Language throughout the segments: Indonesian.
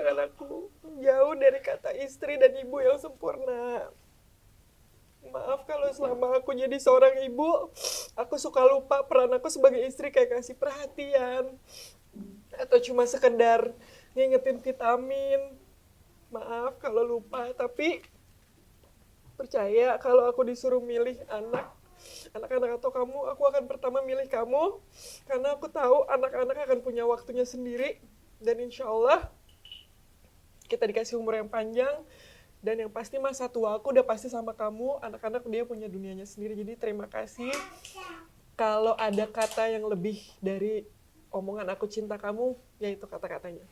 Jangan aku jauh dari kata istri dan ibu yang sempurna. Maaf kalau selama aku jadi seorang ibu, aku suka lupa peran aku sebagai istri kayak kasih perhatian. Atau cuma sekedar ngingetin vitamin. Maaf kalau lupa, tapi percaya kalau aku disuruh milih anak-anak atau kamu, aku akan pertama milih kamu. Karena aku tahu anak-anak akan punya waktunya sendiri. Dan insya Allah kita dikasih umur yang panjang. Dan yang pasti masa tua aku udah pasti sama kamu. Anak-anak dia punya dunianya sendiri. Jadi terima kasih. Kalau ada kata yang lebih dari omongan aku cinta kamu, yaitu kata-katanya.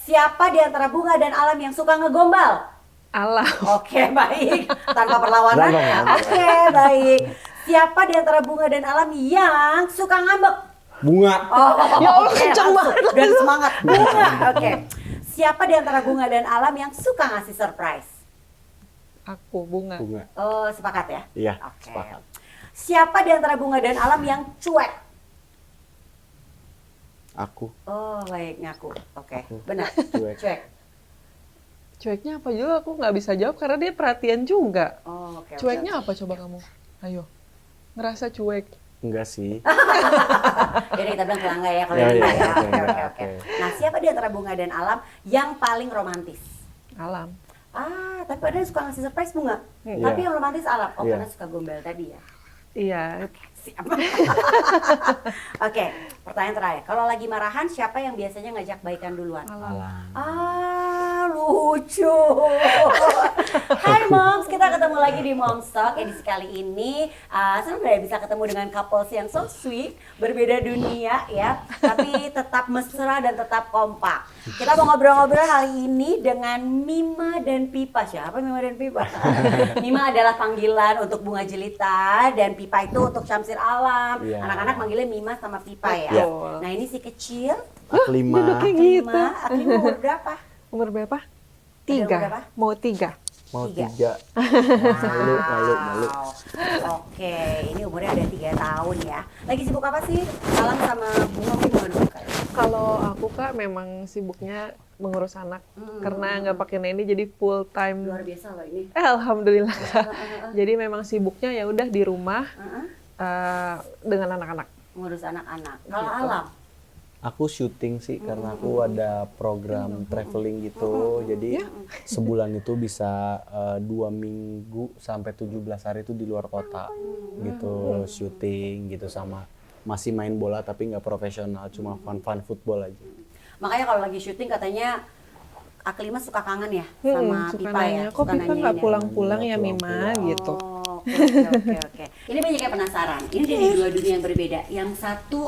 Siapa di antara Bunga dan Alam yang suka ngegombal? Alam. Oke, baik. Tanpa perlawanan. Oke, baik. Siapa di antara Bunga dan Alam yang suka ngambek? Bunga. Oh, Ya Allah, oke, kenceng langsung. banget. Dan semangat. Bunga. Oke. Siapa di antara Bunga dan Alam yang suka ngasih surprise? Aku, Bunga. Bunga. Oh, sepakat ya? Iya, Oke. sepakat. Siapa di antara Bunga dan Alam yang cuek? Aku. Oh, baik, ngaku. Oke, Aku. benar. Cuek. Cuek. Cueknya apa juga aku nggak bisa jawab karena dia perhatian juga. Oh, oke. Cueknya oke. apa coba kamu? Ayo. Ngerasa cuek. Enggak sih. Jadi kita bilang pelangga ya kalau Ya, ini ya, ya. oke, Oke, oke, oke. oke. Nah, siapa di antara Bunga dan Alam yang paling romantis? Alam. Ah, tapi ada yang suka ngasih surprise Bunga. Iya. Tapi yang romantis Alam. Oh, Iya. karena suka gombal tadi ya. Iya. Siap. Oke, pertanyaan terakhir. Kalau lagi marahan, siapa yang biasanya ngajak baikan duluan? Alam. Alam. Ah, lucu. Hai Moms, kita ketemu lagi di Moms Talk edisi kali ini. Senang ya bisa ketemu dengan couples yang so sweet, berbeda dunia ya, tapi tetap mesra dan tetap kompak. Kita mau ngobrol-ngobrol hari ini dengan Mima dan Pipa. Siapa Mima dan Pipa? Mima adalah panggilan untuk Bunga Jelita dan Pipa itu untuk Syamsir Alam. Iya. Anak-anak manggilnya Mima sama Pipa ya. Iya. Nah ini si kecil, Aklima. Duduknya gitu. Aklima umur berapa? Umur berapa? Umur 3. berapa? Mau 3. Mau 3. 3. Malu. Oke, ini umurnya udah 3 tahun ya. Lagi sibuk apa sih? Alam sama Bunga gimana? Kalau aku Kak memang sibuknya mengurus anak karena nggak pakai nanny jadi full time. Luar biasa loh ini. Alhamdulillah Kak. Jadi memang sibuknya ya udah di rumah dengan anak-anak. Ngurus anak-anak. Kalau Gitu. Alam? Aku syuting sih karena aku ada program traveling gitu. Jadi sebulan itu bisa 2 minggu sampai 17 hari itu di luar kota gitu, syuting gitu, sama masih main bola tapi nggak profesional, cuma fun football aja. Makanya kalau lagi syuting katanya Aklima suka kangen ya sama Suka Pipa ya? nanya, kok Pipa nanyain nggak ya? pulang-pulang ya Pulang-pulang. Mima gitu. Oh, oke. Ini banyak yang penasaran. Ini dari dua dunia yang berbeda. Yang satu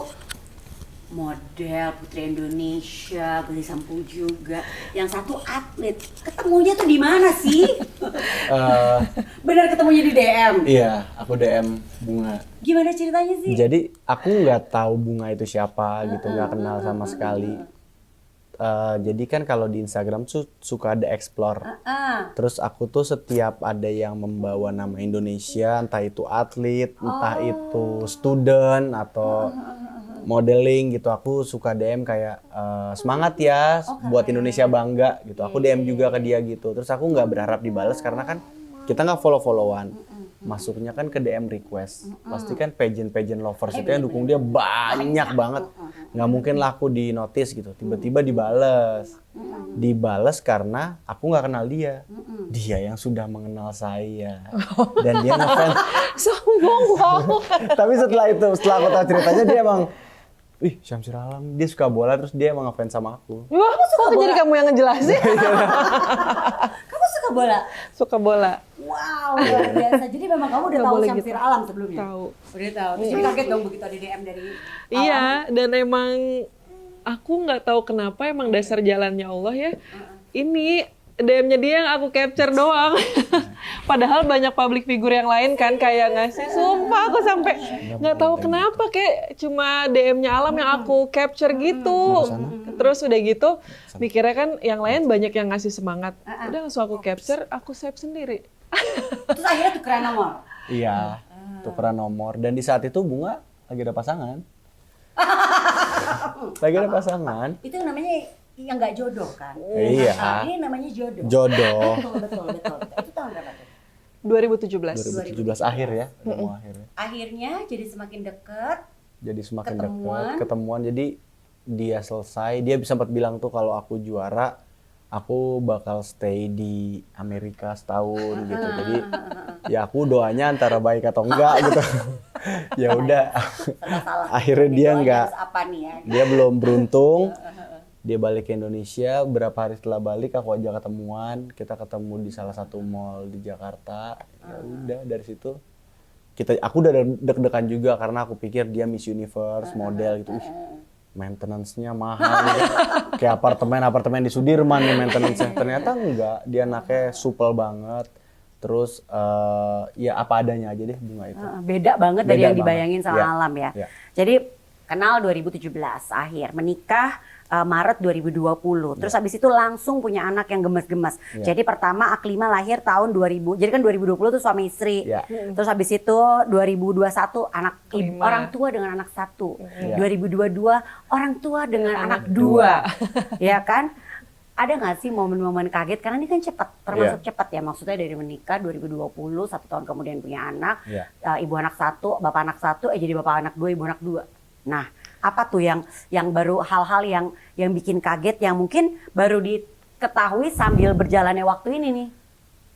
model Putri Indonesia, Beli Sampu juga. Yang satu atlet. Ketemunya tuh di mana sih? Benar ketemunya di DM. Iya, aku DM Bunga. Gimana ceritanya sih? Jadi aku nggak tahu Bunga itu siapa gitu, nggak kenal sama sekali. Jadi kan kalau di Instagram tuh suka ada explore. Terus aku tuh setiap ada yang membawa nama Indonesia, entah itu atlet, entah itu student atau modeling gitu, aku suka DM kayak semangat ya buat Indonesia bangga gitu. Aku DM juga ke dia gitu. Terus aku nggak berharap dibalas karena kan kita nggak follow-followan. Masuknya kan ke DM request. Pasti kan pageant lovers itu yang dukung dia banyak banget. Nggak mungkin lah aku di notice gitu. Tiba-tiba dibales. Dibales karena aku nggak kenal dia. Dia yang sudah mengenal saya. Dan dia ngefans. Sombong banget. Tapi setelah aku tahu ceritanya, dia emang, ih Syamsir Alam, dia suka bola terus dia emang ngefans sama aku. Wah, kok jadi kamu yang ngejelasin? Kamu suka bola? Suka bola. Wow, luar biasa. Jadi memang kamu udah Nggak tahu boleh Syamsir gitu. Alam sebelumnya? Tahu. Udah tahu. Terus jadi kaget dong begitu ada DM dari Alam? Iya, dan emang aku nggak tahu kenapa emang dasar jalannya Allah ya. Ini DM-nya dia yang aku capture doang. Padahal banyak public figure yang lain kan kayak ngasih, sumpah aku sampai nggak tahu kenapa kayak cuma DM-nya Alam yang aku capture gitu. Terus udah gitu mikirnya kan yang lain banyak yang ngasih semangat. Udah langsung aku capture, aku save sendiri. Terus akhirnya tukeran nomor. Iya, tukeran nomor. Dan di saat itu Bunga lagi ada pasangan. Lagi ada pasangan. Itu namanya yang nggak jodoh kan? Iya. Ini namanya jodoh. Jodoh. Betul. Itu tahun berapa tuh? 2017. 2017 akhir ya, ketemu akhirnya. Akhirnya jadi semakin deket. Jadi semakin Ketemuan. dekat, ketemuan. Jadi dia selesai, dia sempat bilang tuh kalau aku juara, aku bakal stay di Amerika setahun gitu. Jadi ya aku doanya antara baik atau enggak gitu. Ya udah. Salah. Akhirnya dia Doanya enggak. harus apa nih ya? Dia belum beruntung. Dia balik ke Indonesia, berapa hari setelah balik aku ajak ketemuan, kita ketemu di salah satu mall di Jakarta. Ya udah dari situ aku udah deg-degan juga karena aku pikir dia Miss Universe model gitu. Maintenance-nya mahal gitu. Kayak apartemen di Sudirman nih maintenance-nya. Ternyata enggak, dia anaknya supel banget. Terus ya apa adanya aja deh Bunga itu. Beda banget dari Beda yang dibayangin banget. sama Iya. Alam ya. Iya. Jadi kenal 2017 akhir, menikah Maret 2020. Terus habis itu langsung punya anak yang gemes-gemes. Iya. Jadi pertama Aklima lahir tahun 2000. Jadi kan 2020 tuh suami istri. Iya. Terus habis itu 2021 anak Kelima. orang tua dengan anak satu. Iya. 2022 orang tua dengan anak dua. Ya kan? Ada nggak sih momen-momen kaget? Karena ini kan cepat, termasuk cepat ya. Maksudnya dari menikah 2020, 1 tahun kemudian punya anak. Iya. Ibu anak satu, bapak anak satu, jadi bapak anak dua, ibu anak dua. Nah, apa tuh yang baru hal-hal yang bikin kaget yang mungkin baru diketahui sambil berjalannya waktu ini nih?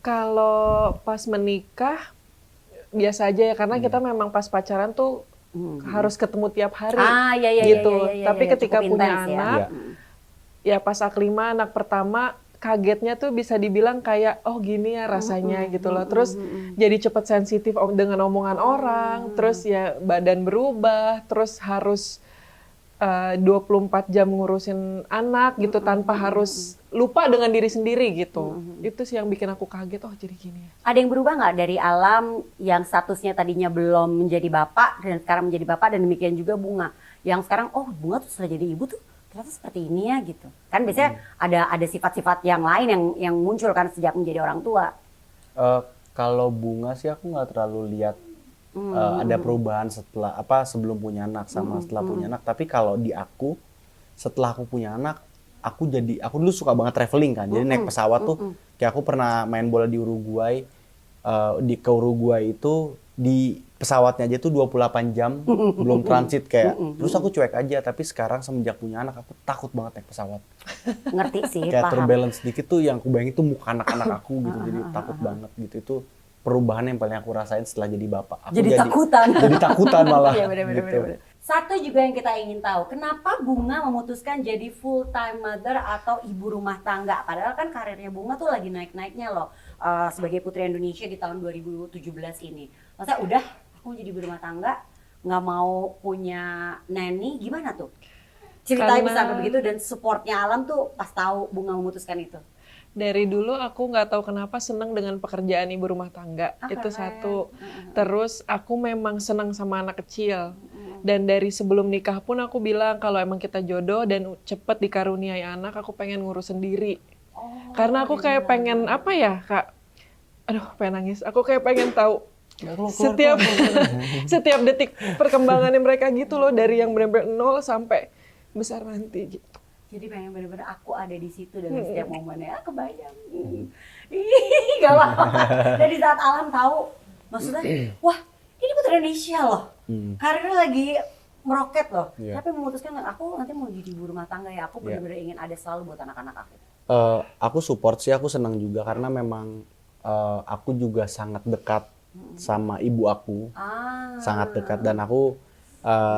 Kalau pas menikah biasa aja ya karena kita memang pas pacaran tuh harus ketemu tiap hari Iya, gitu. iya, Tapi iya, ketika cukup punya intens ya. anak, Iya. ya pas Aklima anak pertama kagetnya tuh bisa dibilang kayak oh gini ya rasanya gitu loh. Terus jadi cepet sensitif dengan omongan orang, terus ya badan berubah, terus harus 24 jam ngurusin anak gitu tanpa harus lupa dengan diri sendiri gitu. Itu sih yang bikin aku kaget, oh jadi gini ya. Ada yang berubah nggak dari Alam yang statusnya tadinya belum menjadi bapak dan sekarang menjadi bapak, dan demikian juga Bunga yang sekarang oh Bunga tuh setelah jadi ibu tuh ternyata seperti ini ya gitu. Kan biasanya ada sifat-sifat yang lain yang muncul kan sejak menjadi orang tua. Kalau Bunga sih aku nggak terlalu lihat ada perubahan sebelum punya anak sama setelah punya anak. Tapi kalau di aku setelah aku punya anak, aku dulu suka banget traveling kan. Jadi naik pesawat tuh kayak aku pernah main bola di Uruguay. Ke Uruguay itu di pesawatnya aja tuh 28 jam belum transit kayak. Terus aku cuek aja, tapi sekarang semenjak punya anak aku takut banget naik pesawat. Ngerti sih, Kayak paham. terbalance sedikit tuh yang aku bayangin tuh muka anak-anak aku gitu. Jadi takut banget gitu. Itu perubahan yang paling aku rasain setelah jadi bapak. Aku Jadi takutan. Jadi takutan malah. Iya, bener. gitu. Satu juga yang kita ingin tahu, kenapa Bunga memutuskan jadi full time mother atau ibu rumah tangga? Padahal kan karirnya Bunga tuh lagi naik-naiknya loh sebagai Putri Indonesia di tahun 2017 ini. Masa udah aku jadi ibu rumah tangga, nggak mau punya nanny, gimana tuh? Ceritanya bisa sampai begitu dan supportnya Alam tuh pas tahu Bunga memutuskan itu. Dari dulu aku nggak tahu kenapa senang dengan pekerjaan ibu rumah tangga. Itu keren. satu. Terus aku memang senang sama anak kecil. Dan dari sebelum nikah pun aku bilang kalau emang kita jodoh dan cepet dikaruniai anak, aku pengen ngurus sendiri. Karena aku kayak pengen apa ya Kak? Aduh pengen nangis. Aku kayak pengen tahu setiap detik perkembangannya mereka gitu loh, dari yang benar-benar nol sampai besar nanti gitu. Jadi pengen bener-bener aku ada di situ dalam setiap momennya. Kebayang. Ih, gak apa-apa. Dan di saat Alam tahu, maksudnya, wah ini Putri Indonesia loh. Karirnya lagi meroket loh. Iya. Tapi memutuskan aku nanti mau jadi ibu rumah tangga ya. Aku bener-bener ingin ada selalu buat anak-anak aku. Aku support sih, aku senang juga karena memang aku juga sangat dekat sama ibu aku. Sangat dekat, dan aku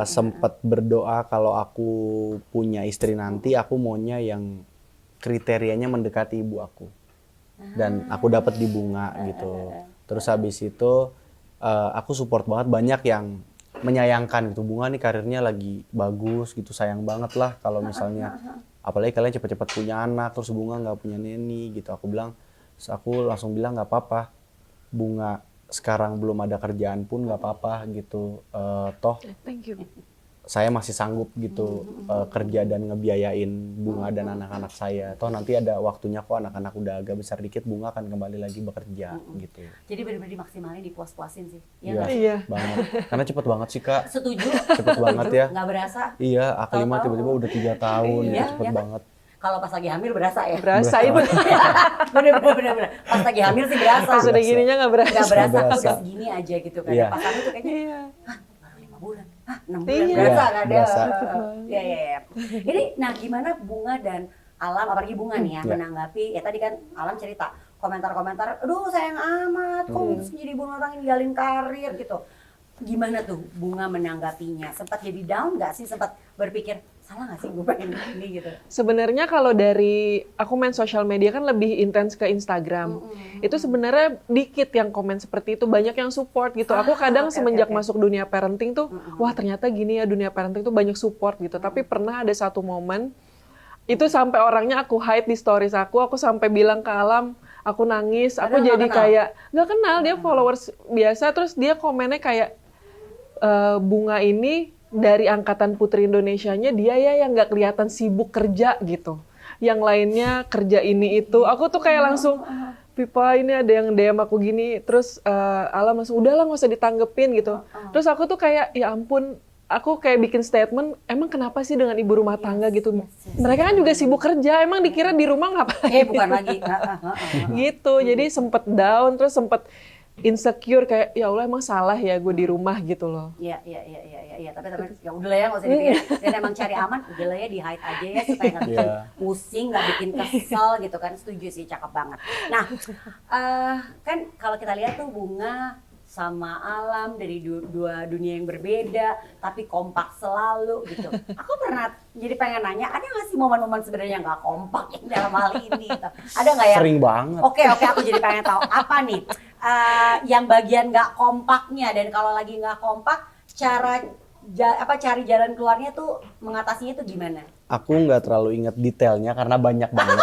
sempat berdoa kalau aku punya istri nanti aku maunya yang kriterianya mendekati ibu aku, dan aku dapat di Bunga gitu. Terus habis itu aku support banget, banyak yang menyayangkan gitu, Bunga nih karirnya lagi bagus gitu, sayang banget lah kalau misalnya apalagi kalian cepat-cepat punya anak terus Bunga nggak punya neni gitu. Aku langsung bilang nggak apa-apa, bunga sekarang belum ada kerjaan pun nggak apa-apa gitu. Toh Thank you. saya masih sanggup gitu kerja dan ngebiayain bunga dan anak-anak saya. Toh nanti ada waktunya kok anak-anak udah agak besar dikit, bunga akan kembali lagi bekerja gitu. Jadi benar-benar dimaksimalin, dipuas-puasin sih. Ya Iya, nggak? Iya. banget. Karena cepet banget sih Kak. Setuju. Cepet banget ya. Nggak berasa. Iya, A5 Tahu-tahu. tiba-tiba udah 3 tahun, Iya, ya cepet iya kan? banget. Kalau pas lagi hamil berasa ya. Berasa ibu. Bener. Pas lagi hamil sih berasa. Pas udah gininya nggak berasa. Nggak berasa, Nggak kok berasa. udah segini aja gitu kan. Iya. Pas hamil tuh kayaknya, Iya. baru 5 bulan, 6 bulan, Iya. berasa Iya, kan ya. berasa. Iya. Ini, nah gimana Bunga dan Alam, apalagi Bunga nih ya, Iya. menanggapi, ya tadi kan Alam cerita, komentar-komentar, aduh sayang amat, kok jadi ibu rumah tangga ninggalin karir gitu. Gimana tuh Bunga menanggapinya? Sempat jadi down nggak sih? Sempat berpikir, salah nggak sih gue pengen ini gitu? Sebenarnya kalau dari aku main sosial media kan lebih intens ke Instagram. Itu sebenarnya dikit yang komen seperti itu, banyak yang support gitu. Aku kadang oke, semenjak oke. masuk dunia parenting tuh, wah ternyata gini ya dunia parenting tuh banyak support gitu. Tapi pernah ada satu momen itu sampai orangnya aku hide di stories aku sampai bilang ke Alam, aku nangis, aku Padahal nggak jadi kenal? kayak nggak kenal, dia followers biasa, terus dia komennya kayak Bunga ini dari angkatan Putri Indonesianya dia ya yang nggak kelihatan sibuk kerja gitu. Yang lainnya kerja ini itu. Aku tuh kayak langsung, Pipa ini ada yang DM aku gini. Terus Alam langsung, udahlah nggak usah ditanggepin gitu. Terus aku tuh kayak, ya ampun, aku kayak bikin statement, emang kenapa sih dengan ibu rumah tangga gitu? Mereka kan juga sibuk kerja, emang dikira di rumah ngapain? Bukan lagi. Gitu, jadi sempet down, terus sempet insecure kayak ya Allah emang salah ya gue di rumah gitu loh. Iya. Tapi ya udah lah ya, nggak usah dipikirin. Dan emang cari aman, udah lah ya di hide aja ya supaya nggak bikin Iya. pusing, nggak bikin kesel gitu kan. Setuju sih, cakep banget. Nah, kan kalau kita lihat tuh Bunga sama Alam dari dua dunia yang berbeda, tapi kompak selalu gitu. Aku pernah jadi pengen nanya, ada nggak sih momen-momen sebenarnya nggak kompak yang dalam hal ini? Gitu? Ada nggak ya? Sering banget. Oke, aku jadi pengen tahu apa nih yang bagian nggak kompaknya, dan kalau lagi nggak kompak, cari jalan keluarnya tuh mengatasinya tuh gimana? Aku nggak terlalu inget detailnya karena banyak banget.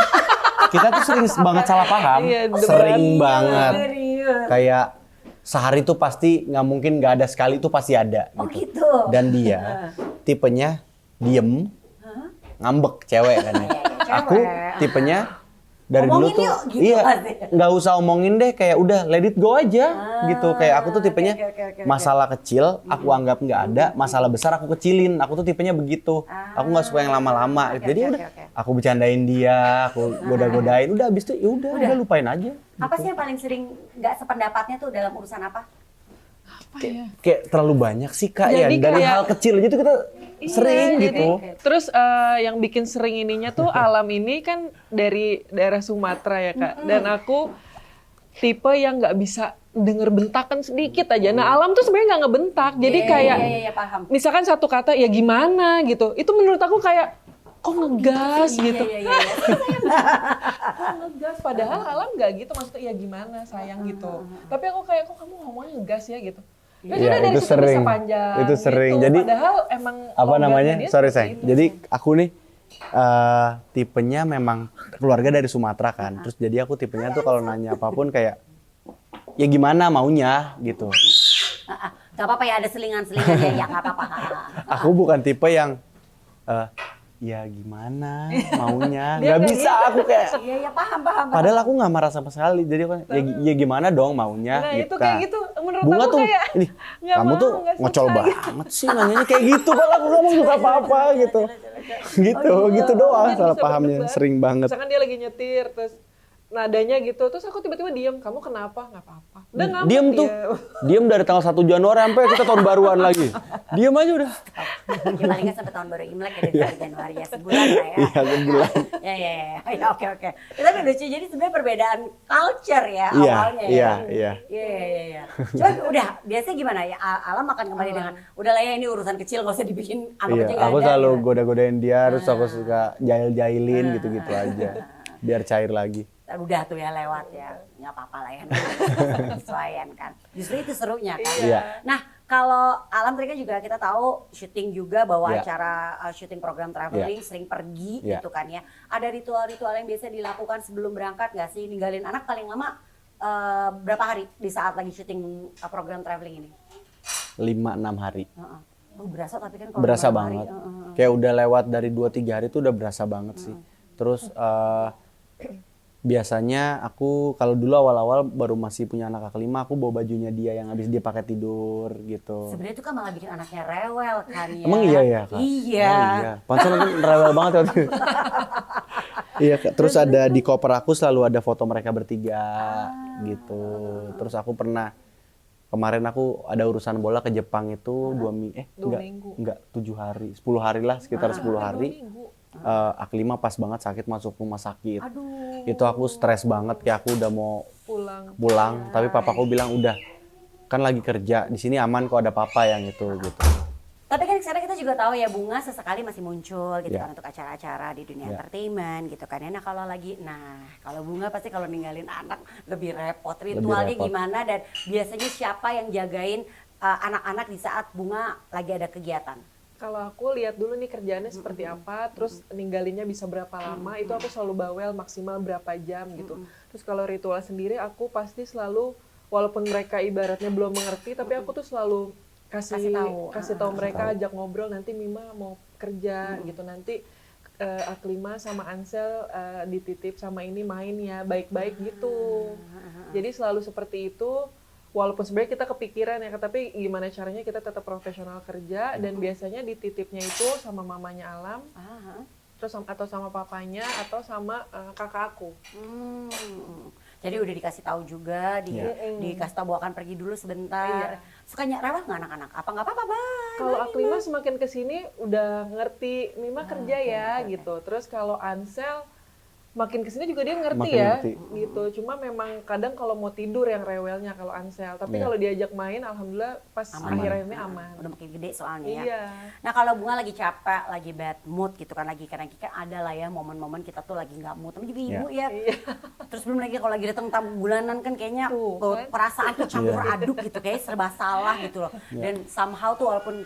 Kita tuh sering banget salah paham. Iya, Sering debat. banget. Serius? Kayak sehari tuh pasti nggak mungkin nggak ada, sekali tuh pasti ada. Oh Gitu. gitu. Dan dia tipenya diem, ngambek cewek kan ya. Iya, Aku cewek. tipenya dari Omongin dulu tuh yuk, gitu iya pasti. nggak usah omongin deh, kayak udah let it go aja gitu. Kayak aku tuh tipenya oke. masalah kecil aku anggap nggak ada, masalah besar aku kecilin. Aku tuh tipenya begitu. Aku nggak suka yang lama-lama. Oke, Jadi oke, udah oke. aku bercandain dia, aku goda-godain, udah abis itu ya udah lupain aja. Apa sih yang paling sering nggak sependapatnya tuh dalam urusan apa? Kayak terlalu banyak sih Kak ya, Jadi dari kayak- hal kecil aja tuh kita sering Iya, gitu. jadi- terus yang bikin sering ininya tuh Alam ini kan dari daerah Sumatera ya Kak. Dan aku tipe yang nggak bisa denger bentakan sedikit aja. Nah Alam tuh sebenarnya nggak ngebentak. Jadi kayak Iya, paham. misalkan satu kata ya gimana gitu. Itu menurut aku kayak kok ngegas gitu. Iya. Kok ngegas, padahal Alam nggak gitu, maksudnya ya gimana sayang gitu. Tapi aku kayak kok kamu ngomongnya ngegas ya gitu. Ya Iya, udah dari itu situ sering. bisa panjang. Itu sering. Gitu. Jadi, padahal emang Apa logatnya namanya? dia Sorry seperti sayang. itu. Jadi aku nih tipenya memang keluarga dari Sumatera kan. Terus jadi aku tipenya tuh kalau nanya apapun kayak ya gimana maunya gitu. Gak apa-apa ya, ada selingan-selingannya ya, gak apa-apa. Aku bukan tipe yang ya gimana maunya. Dia Nggak kayak bisa aku kayak. Iya, paham. Padahal aku nggak marah sama sekali. Jadi aku ya gimana dong maunya. Nah, gitu. itu kayak gitu. Menurut Bunga aku tuh kayak ini nggak kamu mau, tuh nggak suka ngocol gitu. banget sih nanyanya kayak gitu. Padahal aku nggak mau suka apa-apa gitu. Gitu doang Jadi salah bisa pahamnya. berdebat. Sering banget. Misalkan dia lagi nyetir, terus nadanya gitu, terus aku tiba-tiba diem, kamu kenapa? Nggak apa-apa. Udah ngambek Diem tuh. dia. Diem dari tanggal 1 Januari sampai kita tahun baruan lagi. Diem aja udah. Ya paling nggak sampai tahun baru Imlek ya, dari 1 Januari ya, sebulan lah ya. Iya, sebulan. Ya, oke. Ya, tapi lucu, jadi sebenarnya perbedaan culture ya Iya, awalnya iya, ya. iya. Iya. Cuman udah, biasanya gimana ya, Alam akan kembali dengan, udah lah ya ini urusan kecil, nggak usah dibikin anggap aja Iya, nggak aku ada, selalu gitu. goda-godain dia, terus aku suka jail-jailin gitu-gitu aja. Biar cair lagi. Udah tuh ya lewat ya, nggak apa-apa lah ya, sesuaian kan. Justru itu serunya kan. Iya. Nah, kalau Alam tadi kan juga kita tahu syuting juga, bawa Iya. acara syuting program traveling, sering pergi Iya. gitu kan ya. Ada ritual-ritual yang biasa dilakukan sebelum berangkat nggak sih? Ninggalin anak paling lama berapa hari di saat lagi syuting program traveling ini? 5-6 hari. Heeh. Oh, berasa tapi kan kalau Berasa 5 hari, banget. Kayak udah lewat dari 2-3 hari itu udah berasa banget sih. Terus biasanya aku kalau dulu awal-awal baru masih punya anak kelima, aku bawa bajunya dia yang habis dia pakai tidur gitu. Sebenarnya itu kan malah bikin anaknya rewel kan ya. Emang iya ya, Kak? Iya. Oh, iya. Pantesan aku rewel banget waktu itu. Iya, Kak. Terus ada di koper aku selalu ada foto mereka bertiga gitu. Terus aku pernah kemarin aku ada urusan bola ke Jepang itu 2 minggu. Enggak 7 hari, 10 hari lah, sekitar 10 hari. Aklima pas banget sakit masuk rumah sakit. Aduh. Itu aku stres banget, kayak aku udah mau pulang. tapi papaku bilang udah kan lagi kerja di sini aman kok, ada papa yang itu gitu. Tapi kan sekarang kita juga tahu ya Bunga sesekali masih muncul gitu Ya. kan untuk acara-acara di dunia Ya. entertainment gitu kan ya. Nah kalau Bunga pasti kalau ninggalin anak lebih repot. Ritualnya repot. gimana dan biasanya siapa yang jagain anak-anak di saat Bunga lagi ada kegiatan? Kalau aku lihat dulu nih kerjaannya seperti apa, terus ninggalinnya bisa berapa lama, itu aku selalu bawel maksimal berapa jam gitu. Terus kalau ritual sendiri aku pasti selalu, walaupun mereka ibaratnya belum mengerti, tapi aku tuh selalu kasih tahu mereka, ajak ngobrol, nanti Mima mau kerja gitu, nanti Aklima sama Ansel dititip sama ini main ya, baik-baik gitu. Jadi selalu seperti itu. Walaupun sebenarnya kita kepikiran ya, tapi gimana caranya kita tetap profesional kerja dan biasanya dititipnya itu sama mamanya Alam, terus atau sama papanya atau sama kakak aku. Jadi udah dikasih tahu juga, dikasih tahu akan pergi dulu sebentar. Sukanya rewel nggak anak-anak? Apa nggak apa-apa, bye. Kalau Aklima semakin kesini udah ngerti, Mima kerja ya gitu. Terus kalau Ansel makin kesini juga dia ngerti Makin ya, ngerti. gitu. Cuma memang kadang kalau mau tidur yang rewelnya kalau Ansel. Tapi kalau diajak main, alhamdulillah pas akhir-akhirnya aman. Udah makin gede soalnya ya. Iya. Nah kalau Bunga lagi capek, lagi bad mood gitu kan, lagi kan ada lah ya momen-momen kita tuh lagi nggak mood. Tapi juga ibu ya. Terus belum lagi kalau lagi datang tamu bulanan kan kayaknya Tuh, kan? perasaan tuh campur aduk gitu, kayak serba salah gitu loh. Dan somehow tuh walaupun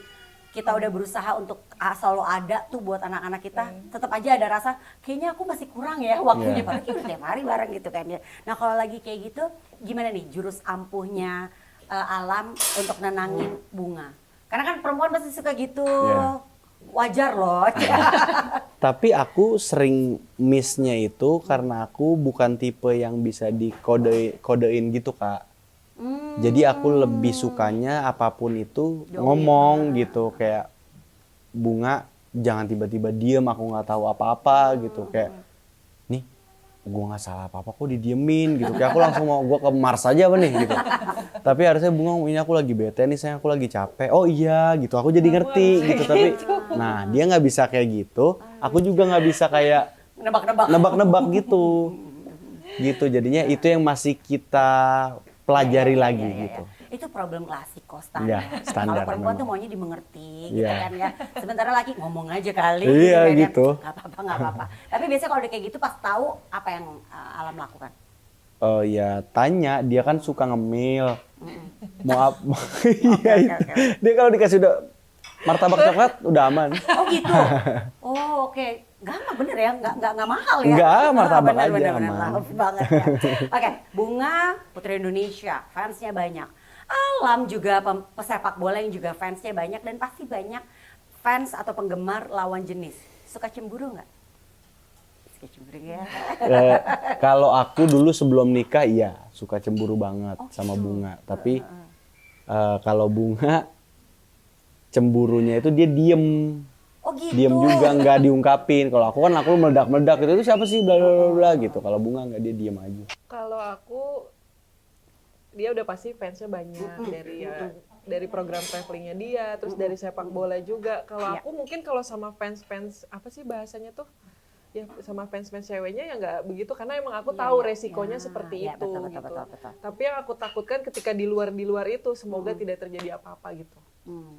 kita udah berusaha untuk selalu ada tuh buat anak-anak kita, tetap aja ada rasa kayaknya aku masih kurang ya waktunya, padahal kita udah tiap hari bareng gitu kan ya. Nah kalau lagi kayak gitu, gimana nih jurus ampuhnya Alam untuk nenangin Bunga? Karena kan perempuan pasti suka gitu, wajar loh. Tapi aku sering miss-nya itu karena aku bukan tipe yang bisa dikodein gitu, Kak. Jadi aku lebih sukanya apapun itu ngomong gitu, kayak Bunga jangan tiba-tiba diem, aku nggak tahu apa-apa gitu, kayak nih gue nggak salah apa-apa kok didiemin gitu, kayak aku langsung mau gue ke Mars aja apa nih gitu. Tapi harusnya Bunga ini aku lagi bete nih, sayang aku lagi capek. Oh iya gitu, aku jadi ngerti gitu. Tapi nah dia nggak bisa kayak gitu, aku juga nggak bisa kayak nebak-nebak gitu. Jadinya itu yang masih kita pelajari lagi gitu. Itu problem klasik kok, standar. Standar Kalau perempuan memang. tuh maunya dimengerti gitu kan ya. Sementara laki ngomong aja kali Iya, kan ya. gitu. Nggak apa-apa. Tapi biasanya kalau udah kayak gitu pas tahu apa yang Alam lakukan? Ya tanya, dia kan suka ngemil. Mau apa? Iya, Oke. dia kalau dikasih udah martabak coklat udah aman. Oh gitu. Oh oke. Gampang bener ya, nggak mahal ya. Nggak, martabak aja, bener, aman. love banget ya. Oke, Bunga Putri Indonesia, fansnya banyak. Alam juga pesepak bola yang juga fansnya banyak dan pasti banyak fans atau penggemar lawan jenis. Suka cemburu nggak? Suka cemburu ya. Kalau aku dulu sebelum nikah iya suka cemburu banget sama Bunga. Tapi kalau Bunga cemburunya itu dia diem. Oh gitu. Diem juga nggak diungkapin. Kalau aku kan aku meledak-meledak itu siapa sih bla bla bla gitu. Kalau Bunga nggak, dia diem aja. Kalau aku, dia udah pasti fansnya banyak dari program travelingnya dia, terus dari sepak bola juga. Kalau aku mungkin kalau sama fans apa sih bahasanya tuh? Ya sama fans ceweknya ya nggak begitu, karena emang aku tahu resikonya seperti itu gitu. Betul. Tapi yang aku takutkan ketika di luar itu semoga tidak terjadi apa-apa gitu.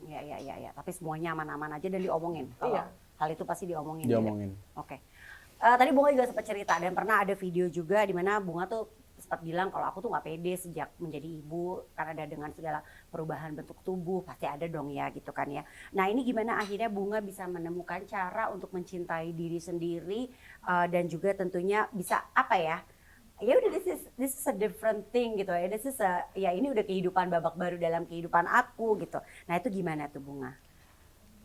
Ya. Tapi semuanya aman-aman aja dan diomongin. Kalau hal itu pasti diomongin. Diomongin. Ya? Oke. Tadi Bunga juga sempat cerita dan pernah ada video juga di mana Bunga tuh sempat bilang kalau aku tuh nggak pede sejak menjadi ibu karena ada dengan segala perubahan bentuk tubuh, pasti ada dong ya gitu kan ya. Nah ini gimana akhirnya Bunga bisa menemukan cara untuk mencintai diri sendiri dan juga tentunya bisa apa ya? Ya udah this is a different thing gitu ya. This is ya ini udah kehidupan babak baru dalam kehidupan aku gitu. Nah itu gimana tuh Bunga?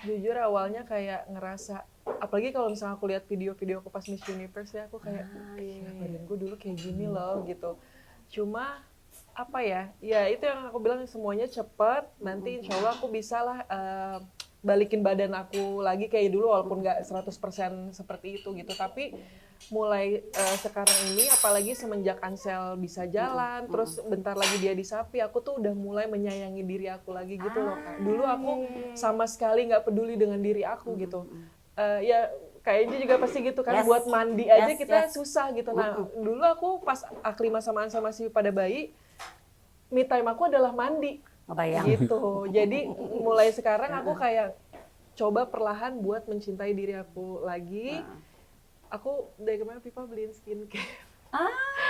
Jujur awalnya kayak ngerasa, apalagi kalau misalnya aku lihat video-video aku pas Miss Universe ya, aku kayak gila, badan gue dulu kayak gini loh gitu. Cuma apa ya itu yang aku bilang, semuanya cepet, nanti insya Allah aku bisa lah balikin badan aku lagi kayak dulu, walaupun nggak 100% seperti itu gitu. Tapi mulai sekarang ini, apalagi semenjak Ansel bisa jalan, terus bentar lagi dia disapi, aku tuh udah mulai menyayangi diri aku lagi gitu loh Kak. Dulu aku sama sekali nggak peduli dengan diri aku gitu. Ya kayaknya juga pasti gitu kan, buat mandi aja kita susah gitu. Nah dulu aku pas Aklima sama Ansel masih pada bayi, me time aku adalah mandi. Ngebayang. Gitu. Jadi mulai sekarang aku kayak coba perlahan buat mencintai diri aku lagi. Aku dari kemarin Pipa beliin skincare.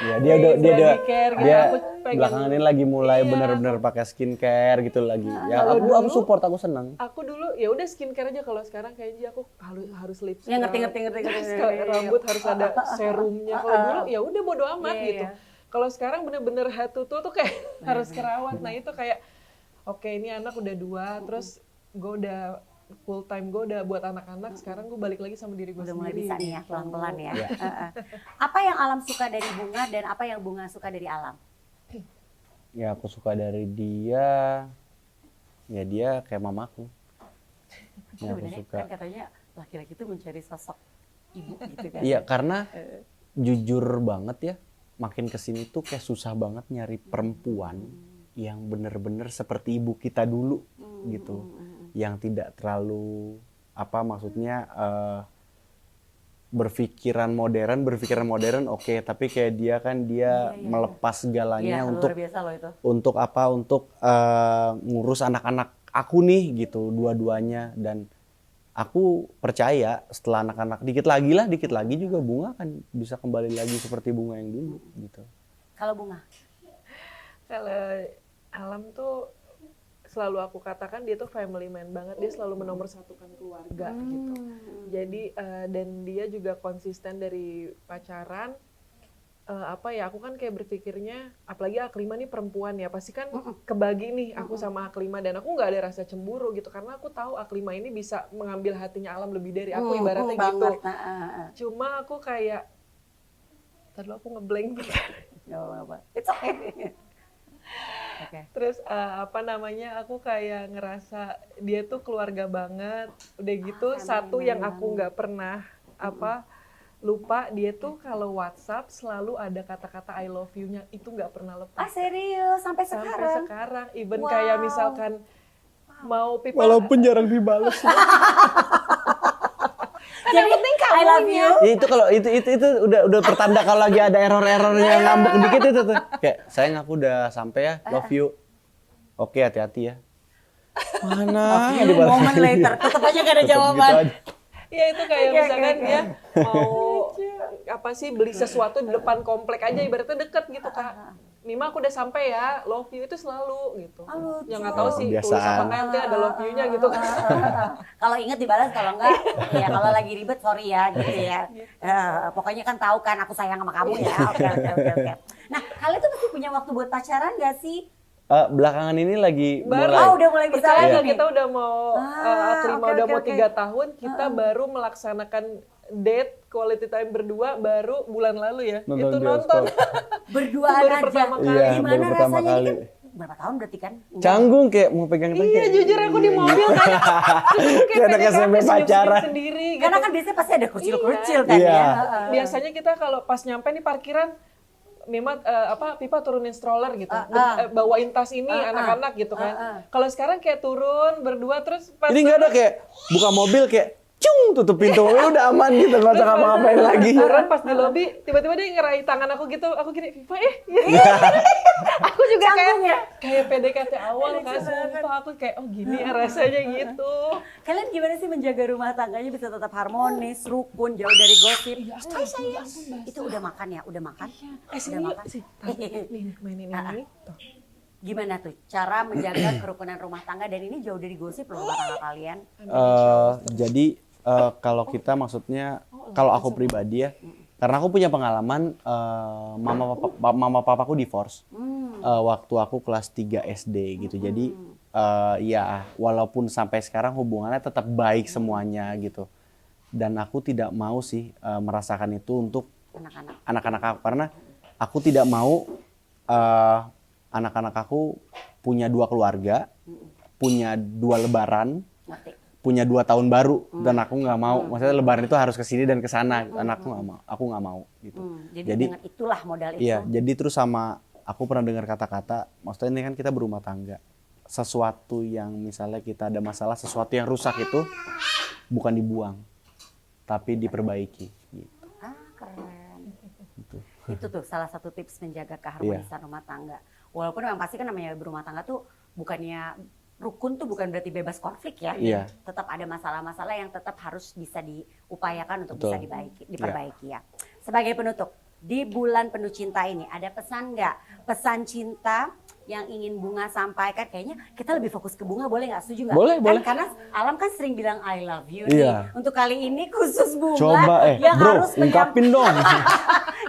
Ya, dia udah care, gitu. dia Aku pengen- belakangan ini lagi mulai Iya. benar-benar pakai skincare gitu lagi. Ya aku support, aku senang. Aku dulu ya udah skincare aja, kalau sekarang kayaknya aku harus lip scrub. Ya ngerti. Terus rambut harus ada serumnya. Kalau dulu ya udah bodo amat gitu. Kalau sekarang bener-bener head to toe tuh kayak harus kerawat. Nah itu kayak oke, ini anak udah 2, terus gue udah full time, gue udah buat anak-anak, sekarang gue balik lagi sama diri gue Udah sendiri. mulai bisa nih ya, pelan-pelan ya. Iya. Apa yang Alam suka dari Bunga dan apa yang Bunga suka dari Alam? Ya aku suka dari dia, ya dia kayak mamaku. Ya aku Sebenarnya suka. kan katanya laki-laki itu mencari sosok ibu gitu kan. Iya, karena jujur banget ya, makin kesini tuh kayak susah banget nyari perempuan yang bener-bener seperti ibu kita dulu gitu, yang tidak terlalu maksudnya berpikiran modern oke, tapi kayak dia kan melepas segalanya Iya, untuk luar biasa loh itu. untuk ngurus anak-anak aku nih gitu, dua-duanya. Dan aku percaya setelah anak-anak dikit lagi juga Bunga akan bisa kembali lagi seperti Bunga yang dulu gitu. Kalau Bunga? Kalau Alam tuh selalu aku katakan dia tuh family man banget, dia selalu menomorsatukan keluarga gitu. Jadi dan dia juga konsisten dari pacaran. Aku kan kayak berpikirnya, apalagi Aklima nih perempuan ya, pasti kan kebagi nih aku sama Aklima, dan aku nggak ada rasa cemburu gitu, karena aku tahu Aklima ini bisa mengambil hatinya Alam lebih dari aku, ibaratnya gitu. Cuma aku kayak, tadi aku ngeblank bentar. Gak apa-apa. It's okay. Okay. Terus aku kayak ngerasa dia tuh keluarga banget. Udah gitu satu yang aku nggak pernah lupa, dia tuh kalau WhatsApp selalu ada kata-kata I love you-nya, itu nggak pernah lepas. Serius? Sampai Sampai sekarang? sekarang. Even kayak misalkan mau Pipa, Walaupun jarang dibales. yang penting I love you. Ya, itu kalau itu udah pertanda kalau lagi ada error-errornya ngambek dikit itu tuh. Kayak sayang aku udah sampai ya, love you. Oke, hati-hati ya. Mana? Few moment later, tetap aja gak ada jawaban. Gitu aja. ya itu kayak misalkan dia mau beli sesuatu di depan komplek aja, ibaratnya deket gitu Kak. Mima aku udah sampai ya, love you itu selalu gitu. Yang nggak tahu sih tulis apa enggak, nanti ada love you-nya gitu kan. Kalau inget dibalas, kalau enggak ya kalau lagi ribet sorry ya gitu ya. Pokoknya kan tahu kan aku sayang sama kamu ya. Oke. Nah, kalian tuh mesti punya waktu buat pacaran gak sih? Belakangan ini lagi Baru mulai. udah mulai bisa Percaya lagi nggak, nih. kita udah mau Aklima udah mau 3 tahun, kita baru melaksanakan date quality time berdua baru bulan lalu ya. Nonton Itu bioskop. nonton. Berduaan Itu baru aja. pertama kali. Iya, Gimana baru pertama rasanya kali. ini kan? Berapa tahun berarti kan? Canggung kayak mau pegang tangan. Iya, jujur aku di mobil kayak Kayak anak SMP pacaran. sendiri gitu. Karena kan biasanya pasti ada kucil-kucil kan Iya. ya. Biasanya kita kalau pas nyampe nih parkiran, Mima Pipa turunin stroller gitu, bawain tas ini anak-anak gitu kan. Kalau sekarang kayak turun berdua terus pas Ini nggak ada kayak buka mobil kayak cung tutup pintu, udah aman gitu, nggak usah ngapa-ngapain lagi. turun pas di lobi, tiba-tiba dia ngerai tangan aku gitu, aku gini, Pipa aku juga kayak PDKT awal kan, sumpah aku kayak gini ya rasanya gitu. Kalian gimana sih menjaga rumah tangganya bisa tetap harmonis, rukun, jauh dari gosip? Hai sayang, itu udah makan ya? Udah makan? Udah makan? Nih, mainin ini. Tuh. Gimana tuh cara menjaga kerukunan rumah tangga dan ini jauh dari gosip loh rumah tangga kalian? Jadi kalau kita maksudnya, kalau aku pribadi ya, Karena aku punya pengalaman mama papaku divorce waktu aku kelas 3 SD gitu. Jadi ya walaupun sampai sekarang hubungannya tetap baik semuanya gitu. Dan aku tidak mau sih merasakan itu untuk anak-anak aku, karena aku tidak mau anak-anak aku punya 2 keluarga, punya 2 lebaran, punya 2 tahun baru, dan aku nggak mau. Maksudnya lebaran itu harus ke sini dan ke sana. Anakku nggak mau, aku nggak mau gitu. Jadi dengan itulah modal itu. Iya, jadi terus sama aku pernah dengar kata-kata, maksudnya ini kan kita berumah tangga. Sesuatu yang misalnya kita ada masalah, sesuatu yang rusak itu bukan dibuang, tapi diperbaiki. Gitu. Keren. Itu tuh salah satu tips menjaga keharmonisan rumah tangga. Walaupun memang pasti kan namanya berumah tangga tuh bukannya rukun tuh bukan berarti bebas konflik ya. Iya. Tetap ada masalah-masalah yang tetap harus bisa diupayakan untuk bisa diperbaiki ya. Sebagai penutup, di bulan penuh cinta ini ada pesan nggak? Pesan cinta yang ingin Bunga sampaikan, kayaknya kita lebih fokus ke Bunga, boleh nggak? Setuju nggak? Boleh, boleh. Karena Alam kan sering bilang I love you Iya. nih. Untuk kali ini khusus Bunga Coba yang bro, harus ungkapin dong.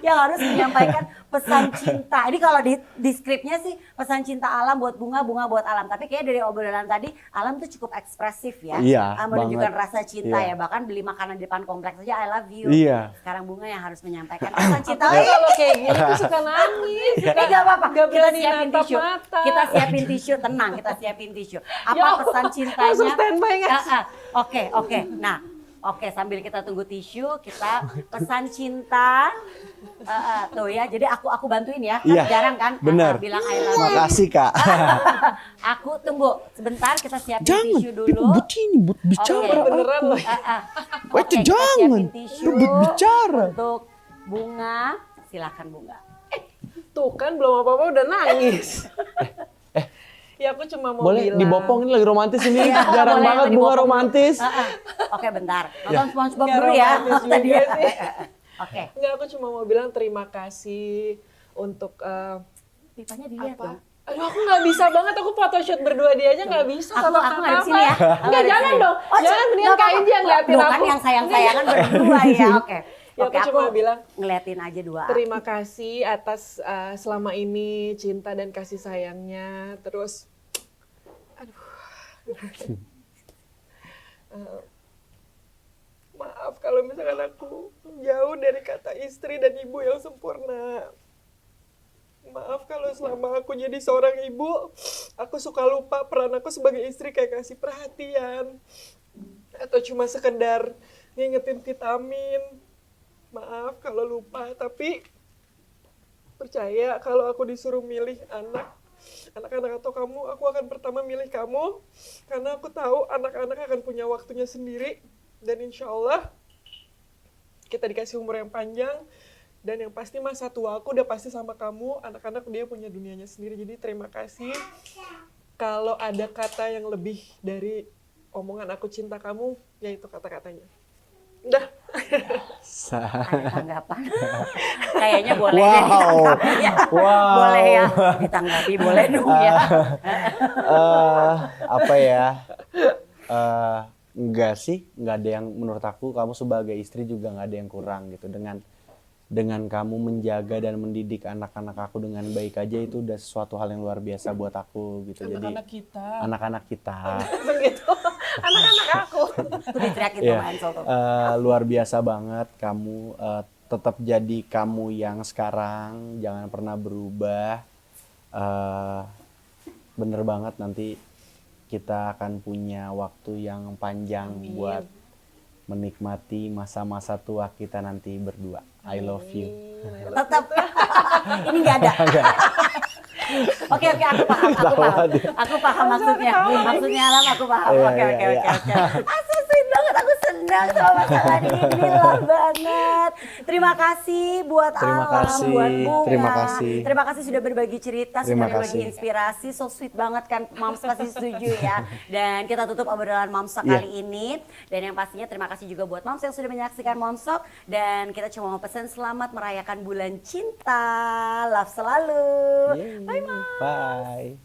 yang harus menyampaikan pesan cinta. Ini kalau di skripnya sih pesan cinta Alam buat Bunga, Bunga buat Alam. Tapi kayak dari obrolan tadi Alam tuh cukup ekspresif ya. Iya, menunjukkan banget. rasa cinta Iya. ya. Bahkan beli makanan di depan kompleks aja I love you. Iya. Sekarang Bunga yang harus menyampaikan pesan cinta. Tapi kalau kayak gini tuh suka nangis. Gak apa-apa. Gak Kita berani siapin natap tisu. mata. Kita siapin tisu, tenang. Kita siapin tisu. Apa Ya pesan Allah, cintanya? langsung standby, guys. Oke. Nah, oke, sambil kita tunggu tisu, kita pesan cinta. Tuh ya, jadi aku bantuin ya. Kan Iya, jarang kan bener. bilang I love you. Makasih kak. Aku tunggu sebentar, kita siapin Jangan, tisu dulu. itu begini buat bicara. Oke. Beneran loh. Wah, Oke, itu kita jangan. siapin tisu Itu buat bicara. untuk Bunga. Silakan Bunga. Tuh kan belum apa-apa udah nangis. Ya aku cuma mau Boleh bilang. dibopong, ini lagi romantis ini. Iya, Jarang boleh, banget tadi Bunga bopong. romantis. Oke, bentar. Nonton SpongeBob Nggak dulu ya. romantis juga Tadi ya. sih. Oke. Enggak, aku cuma mau bilang terima kasih untuk Pipanya dilihat dong. aduh aku nggak bisa banget, aku photoshoot berdua dia aja nggak bisa. Aku sama nggak di Kakak. sini ya. Aku Enggak, nggak di jangan sini. dong. Jangan, mendingan Kak Inji yang ngeliatin Loh, aku. kan yang sayang-sayangan berdua ya. Oke. Ya, Oke, aku cuma bilang ngeliatin aja dua. terima kasih atas selama ini cinta dan kasih sayangnya. Terus maaf kalau misalkan aku jauh dari kata istri dan ibu yang sempurna. Maaf kalau selama aku jadi seorang ibu, aku suka lupa peran aku sebagai istri, kayak kasih perhatian. Atau cuma sekedar ngingetin vitamin. Maaf kalau lupa, tapi percaya kalau aku disuruh milih anak-anak atau kamu, aku akan pertama milih kamu. Karena aku tahu anak-anak akan punya waktunya sendiri. Dan insya Allah kita dikasih umur yang panjang. Dan yang pasti masa tua aku udah pasti sama kamu. Anak-anak dia punya dunianya sendiri. Jadi terima kasih. Kalau ada kata yang lebih dari omongan aku cinta kamu, yaitu kata-katanya. Udah. Ada tanggapan? Kayaknya boleh Wow. deh ditanggapi ya. Wow. Boleh ya. Ditanggapi boleh dong ya. Apa ya? Enggak sih, enggak ada yang, menurut aku kamu sebagai istri juga enggak ada yang kurang gitu. Dengan kamu menjaga dan mendidik anak-anak aku dengan baik aja, itu udah sesuatu hal yang luar biasa buat aku gitu. Anak-anak kita. Anak-anak kita. Begitu. Anak-anak aku. Itu diteriakin Iya. sama Ansel tuh. Luar biasa banget kamu, tetap jadi kamu yang sekarang, jangan pernah berubah. Bener banget, nanti kita akan punya waktu yang panjang buat menikmati masa-masa tua kita nanti berdua. I love you. Tetap. Ini nggak ada. Oke, aku paham. Aku paham maksudnya. Maksudnya Alam, aku paham. Iya, Oke. iya. Sweet banget, aku senang sama masalah ini, love banget. Terima kasih buat Terima Alam, kasih, buat Bunga. terima kasih. Terima kasih sudah berbagi cerita, sudah Terima berbagi kasih. inspirasi. So sweet banget kan, Moms pasti setuju ya. Dan kita tutup obrolan Momsok Iya. kali ini. Dan yang pastinya terima kasih juga buat Moms yang sudah menyaksikan Momsok. Dan kita cuma mau pesan selamat merayakan bulan cinta. Love selalu. Yeay. Bye, Mom. Bye.